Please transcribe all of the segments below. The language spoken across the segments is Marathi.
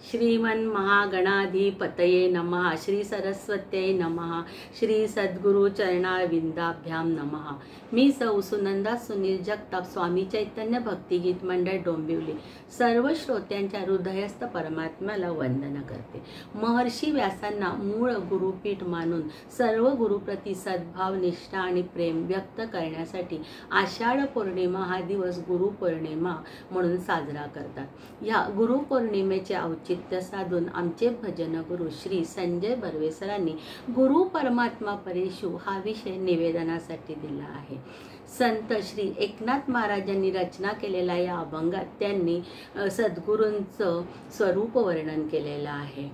श्रीमन् महागणाधिपतये नमः। श्री सरस्वत्यै नमः। श्री सद्गुरु चरणारविंदाभ्याम नमः। मी सौ सुनंदा सुनील जगताप स्वामी चैतन्य भक्तिगीत मंडळ डोंबिवली सर्व श्रोत्यांच्या हृदयस्थ परमात्म्याला वंदन करते। महर्षी व्यासांना मूळ गुरुपीठ मानून सर्व गुरुप्रती सद्भाव, निष्ठा आणि प्रेम व्यक्त करण्यासाठी आषाढ पौर्णिमा हा दिवस गुरुपौर्णिमा म्हणून साजरा करतात। या गुरुपौर्णिमेचे औचित्य साधून आमचे भजन गुरु श्री संजय बर्वे सरांनी गुरु परमात्मा परेशु हा विषय निवेदनासाठी दिला आहे। संत श्री एकनाथ महाराजांनी रचना केलेल्या या अभंगात त्यांनी सद्गुरूंचं स्वरूप वर्णन केलेलं आहे।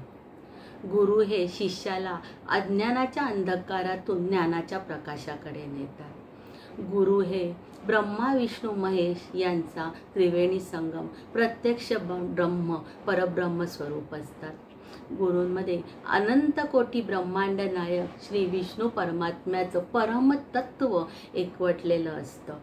गुरु हे शिष्याला अज्ञानाच्या अंधकारातून ज्ञानाच्या प्रकाशाकडे नेतात। गुरु हे ब्रह्मा विष्णू महेश यांचा त्रिवेणी संगम प्रत्यक्ष ब्रह्म परब्रह्म स्वरूप असतात। गुरूंमध्ये अनंत कोटी ब्रह्मांड नायक श्री विष्णू परमात्म्याचं परम तत्व एकवटलेलं असतं।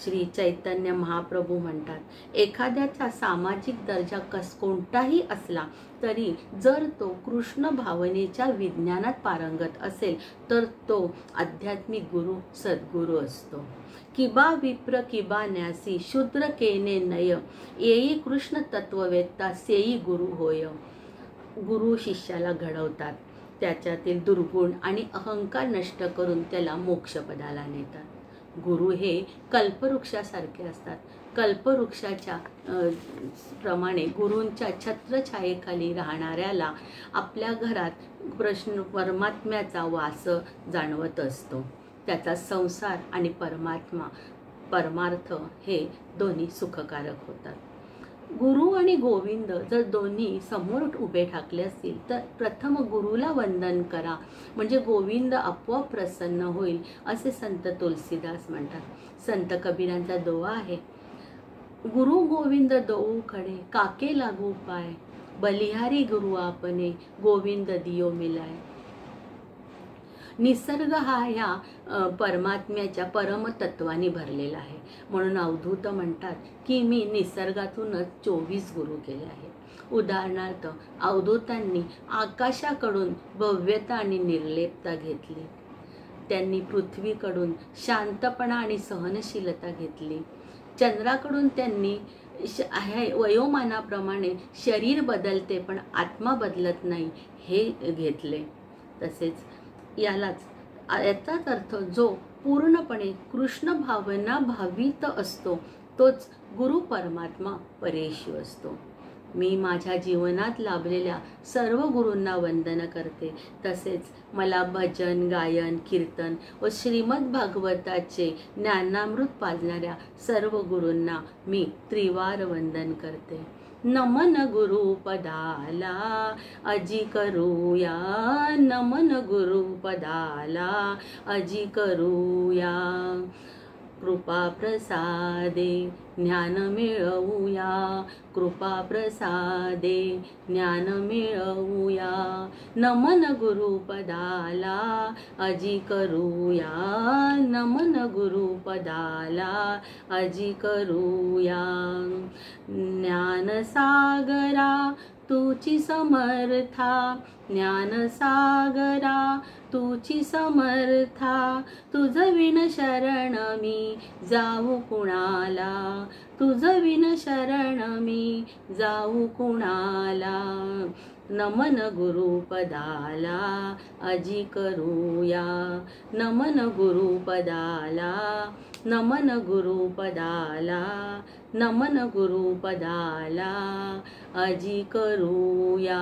श्री चैतन्य महाप्रभू म्हणतात, एखाद्याचा सामाजिक दर्जा कोणताही असला तरी जर तो कृष्ण भावनेच्या विज्ञानात पारंगत असेल तर तो आध्यात्मिक गुरु सद्गुरु असतो। किबा विप्र किबा न्यासी शूद्र केने नय येई कृष्ण तत्ववेत्ता सेई गुरु होय। गुरु शिष्याला घडवतात, त्याच्यातील दुर्गुण आणि अहंकार नष्ट करून त्याला मोक्षपदाला नेतात। गुरु हे कल्पवृक्षासारखे असतात। कल्पवृक्षाच्या प्रमाणे गुरूंच्या छत्रछायेखाली राहणाऱ्याला आपल्या घरात परमात्म्याचा वास जाणवत असतो। त्याचा संसार आणि परमार्थ हे दोन्ही सुखकारक होतात। गुरु आणि गोविंद जर दोन्ही समोर उभे ठाकले असतील तर प्रथम गुरुला वंदन करा, म्हणजे गोविंद आपोआप प्रसन्न होईल, असे संत तुलसीदास म्हणतात। संत कबीरांचा दोहा आहे, गुरु गोविंद दोऊ खडे काके लागू पाय, बलिहारी गुरु आपने गोविंद दियो मिलाय। निसर्ग हा ह्या परमात्म्याच्या परमतत्वाने भरलेला आहे, म्हणून अवधूत म्हणतात की मी निसर्गातूनच 24 गुरु केले आहेत। उदाहरणार्थ अवधूतांनी आकाशाकडून भव्यता आणि निर्लेपता घेतली, त्यांनी पृथ्वीकडून शांतपणा आणि सहनशीलता घेतली, चंद्राकडून त्यांनी वयोमानाप्रमाणे शरीर बदलते पण आत्मा बदलत नाही हे घेतले। तसेच याचाच अर्थ जो पूर्णपणे कृष्ण भावना भावित असतो तोच गुरु परमात्मा परेशु असतो। मी माझ्या जीवनात लाभलेल्या सर्व गुरूंना वंदन करते। तसेच मला भजन, गायन, कीर्तन व श्रीमद भागवताचे ज्ञानामृत पाजणाऱ्या सर्व गुरूंना मी त्रिवार वंदन करते। नमन गुरुपदाला अजी करूया, नमन गुरुपदाला अजी करूया, कृपा प्रसादे ज्ञान मिळवूया, कृपा प्रसादे ज्ञान मिळवूया। नमन गुरुपदाला अजी करूया, नमन गुरुपदाला अजी करूया। ज्ञानसागरा तुची समर्था, ज्ञानसागरा तुची समर्था, तुझ विण शरण मी जाऊ कुणाला, तुझ विण शरण मी जाऊ कुणाला। नमन गुरुपदाला अजी करूया, नमन गुरुपदाला, नमन गुरुपदाला, नमन गुरुपदाला अजी करूया।